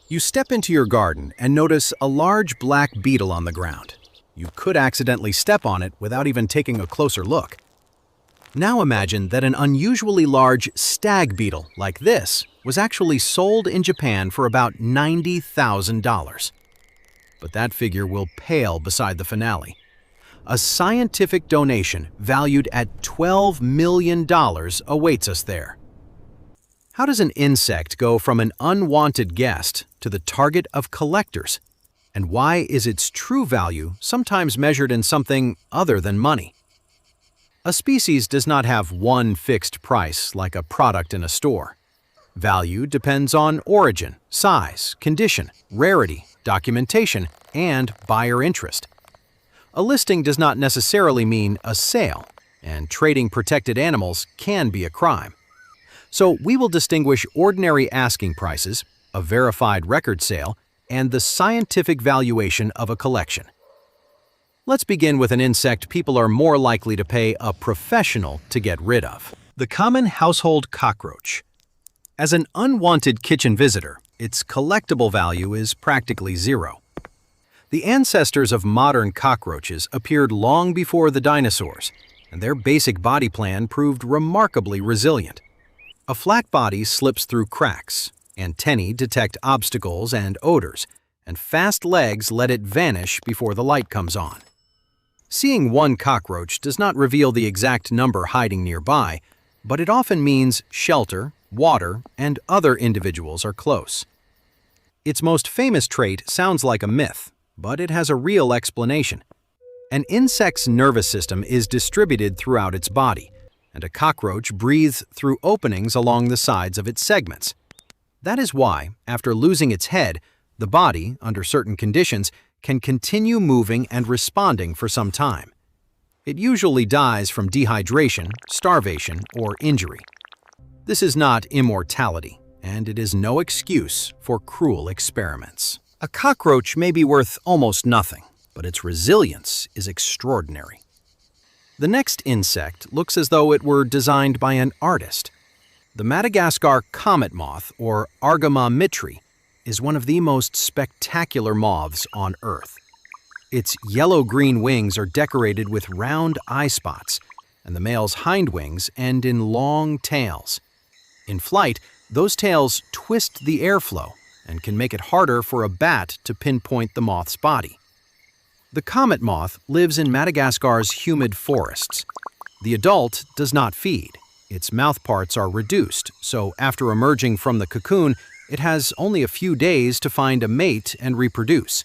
You step into your garden and notice a large black beetle on the ground. You could accidentally step on it without even taking a closer look. Now imagine that an unusually large stag beetle like this was actually sold in Japan for about $90,000. But that figure will pale beside the finale. A scientific donation valued at $12 million awaits us there. How does an insect go from an unwanted guest to the target of collectors? And why is its true value sometimes measured in something other than money? A species does not have one fixed price like a product in a store. Value depends on origin, size, condition, rarity, documentation, and buyer interest. A listing does not necessarily mean a sale, and trading protected animals can be a crime. So we will distinguish ordinary asking prices, a verified record sale, and the scientific valuation of a collection. Let's begin with an insect people are more likely to pay a professional to get rid of: the common household cockroach. As an unwanted kitchen visitor, its collectible value is practically zero. The ancestors of modern cockroaches appeared long before the dinosaurs, and their basic body plan proved remarkably resilient. A flat body slips through cracks, antennae detect obstacles and odors, and fast legs let it vanish before the light comes on. Seeing one cockroach does not reveal the exact number hiding nearby, but it often means shelter, water, and other individuals are close. Its most famous trait sounds like a myth, but it has a real explanation. An insect's nervous system is distributed throughout its body, and a cockroach breathes through openings along the sides of its segments. That is why, after losing its head, the body, under certain conditions, can continue moving and responding for some time. It usually dies from dehydration, starvation, or injury. This is not immortality, and it is no excuse for cruel experiments. A cockroach may be worth almost nothing, but its resilience is extraordinary. The next insect looks as though it were designed by an artist. The Madagascar Comet Moth, or Argama mitri, is one of the most spectacular moths on Earth. Its yellow-green wings are decorated with round eye spots, and the male's hind wings end in long tails. In flight, those tails twist the airflow and can make it harder for a bat to pinpoint the moth's body. The comet moth lives in Madagascar's humid forests. The adult does not feed. Its mouthparts are reduced, so after emerging from the cocoon, it has only a few days to find a mate and reproduce.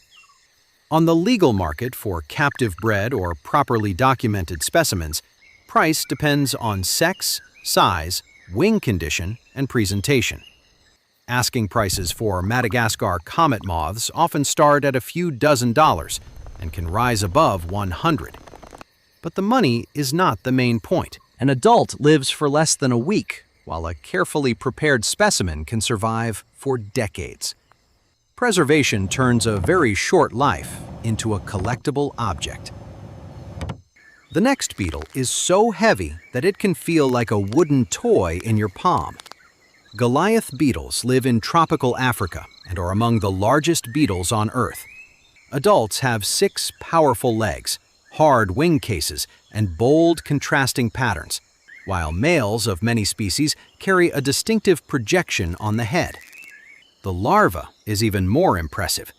On the legal market for captive-bred or properly documented specimens, price depends on sex, size, wing condition, and presentation. Asking prices for Madagascar comet moths often start at a few dozen dollars and can rise above 100. But the money is not the main point. An adult lives for less than a week, while a carefully prepared specimen can survive for decades. Preservation turns a very short life into a collectible object. The next beetle is so heavy that it can feel like a wooden toy in your palm. Goliath beetles live in tropical Africa and are among the largest beetles on Earth. Adults have 6 powerful legs, hard wing cases, and bold contrasting patterns, while males of many species carry a distinctive projection on the head. The larva is even more impressive.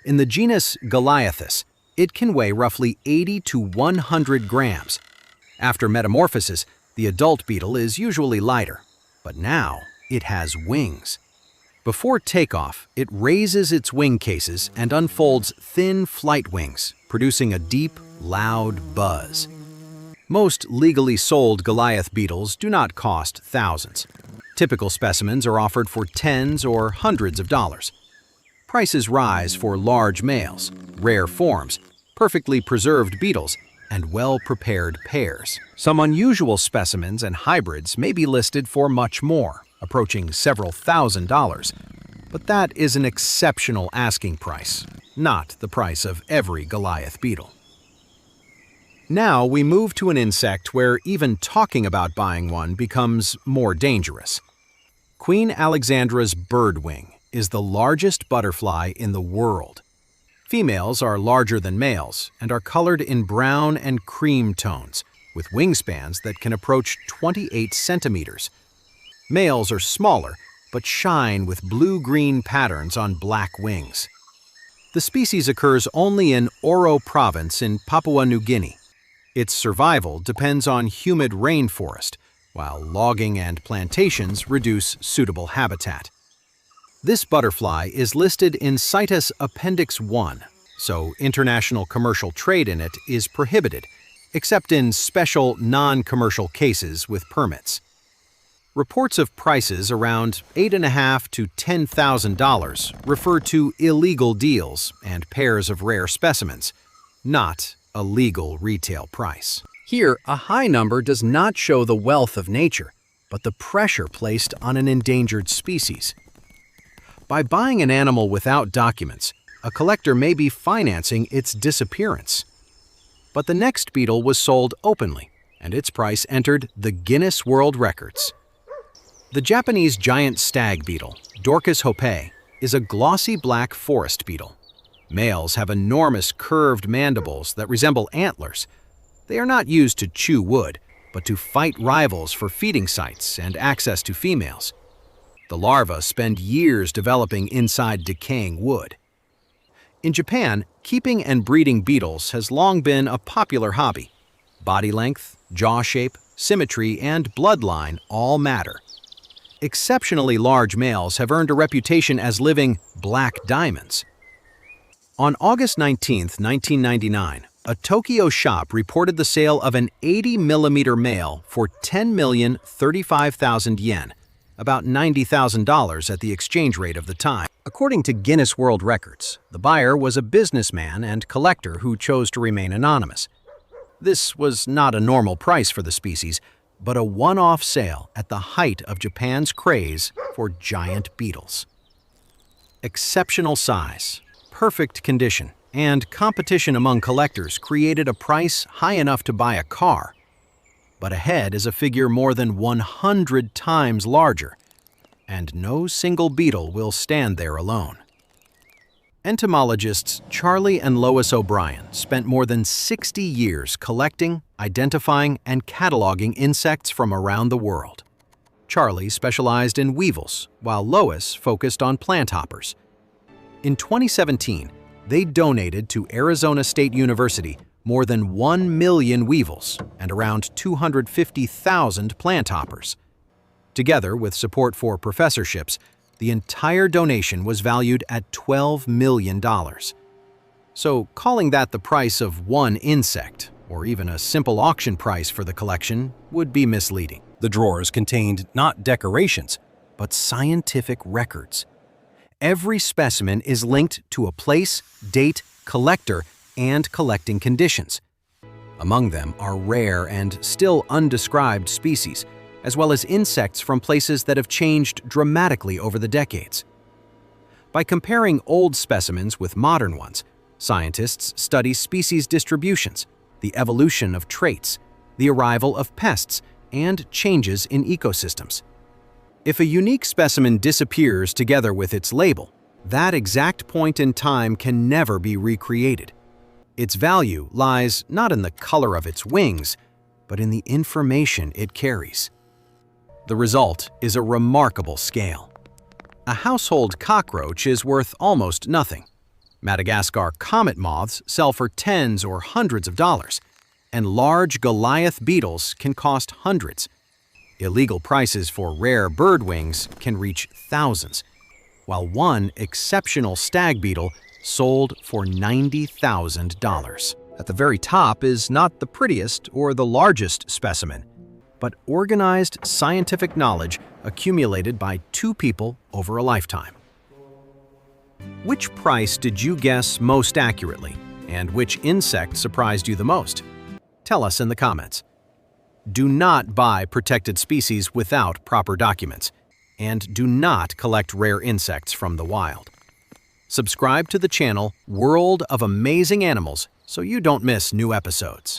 In the genus Goliathus, it can weigh roughly 80 to 100 grams. After metamorphosis, the adult beetle is usually lighter, but now it has wings. Before takeoff, it raises its wing cases and unfolds thin flight wings, producing a deep, loud buzz. Most legally sold Goliath beetles do not cost thousands. Typical specimens are offered for tens or hundreds of dollars. Prices rise for large males, rare forms, perfectly preserved beetles, and well-prepared pairs. Some unusual specimens and hybrids may be listed for much more, approaching several $1,000s, but that is an exceptional asking price, not the price of every Goliath beetle. Now we move to an insect where even talking about buying one becomes more dangerous. Queen Alexandra's birdwing is the largest butterfly in the world. Females are larger than males and are colored in brown and cream tones, with wingspans that can approach 28 centimeters. Males are smaller, but shine with blue-green patterns on black wings. The species occurs only in Oro Province in Papua New Guinea. Its survival depends on humid rainforest, while logging and plantations reduce suitable habitat. This butterfly is listed in CITES Appendix 1, so international commercial trade in it is prohibited, except in special non-commercial cases with permits. Reports of prices around $8,500 to $10,000 refer to illegal deals and pairs of rare specimens, not a legal retail price. Here, a high number does not show the wealth of nature, but the pressure placed on an endangered species. By buying an animal without documents, a collector may be financing its disappearance. But the next beetle was sold openly, and its price entered the Guinness World Records. The Japanese Giant Stag Beetle, Dorcas hopae, is a glossy black forest beetle. Males have enormous curved mandibles that resemble antlers. They are not used to chew wood, but to fight rivals for feeding sites and access to females. The larvae spend years developing inside decaying wood. In Japan, keeping and breeding beetles has long been a popular hobby. Body length, jaw shape, symmetry, and bloodline all matter. Exceptionally large males have earned a reputation as living black diamonds. On August 19, 1999, a Tokyo shop reported the sale of an 80mm male for 10,035,000 yen, about $90,000 at the exchange rate of the time. According to Guinness World Records, the buyer was a businessman and collector who chose to remain anonymous. This was not a normal price for the species, but a one-off sale at the height of Japan's craze for giant beetles. Exceptional size, perfect condition, and competition among collectors created a price high enough to buy a car. But ahead is a figure more than 100 times larger, and no single beetle will stand there alone. Entomologists Charlie and Lois O'Brien spent more than 60 years collecting, identifying, and cataloging insects from around the world. Charlie specialized in weevils, while Lois focused on planthoppers. In 2017, they donated to Arizona State University more than 1 million weevils and around 250,000 planthoppers. Together with support for professorships, the entire donation was valued at $12 million. So calling that the price of one insect, or even a simple auction price for the collection, would be misleading. The drawers contained not decorations, but scientific records. Every specimen is linked to a place, date, collector, and collecting conditions. Among them are rare and still undescribed species, as well as insects from places that have changed dramatically over the decades. By comparing old specimens with modern ones, scientists study species distributions, the evolution of traits, the arrival of pests, and changes in ecosystems. If a unique specimen disappears together with its label, that exact point in time can never be recreated. Its value lies not in the color of its wings, but in the information it carries. The result is a remarkable scale. A household cockroach is worth almost nothing. Madagascar Comet Moths sell for tens or hundreds of dollars, and large Goliath beetles can cost hundreds. Illegal prices for rare birdwings can reach thousands, while one exceptional stag beetle sold for $90,000. At the very top is not the prettiest or the largest specimen, but organized scientific knowledge accumulated by two people over a lifetime. Which price did you guess most accurately, and which insect surprised you the most? Tell us in the comments. Do not buy protected species without proper documents, and do not collect rare insects from the wild. Subscribe to the channel World of Amazing Animals so you don't miss new episodes.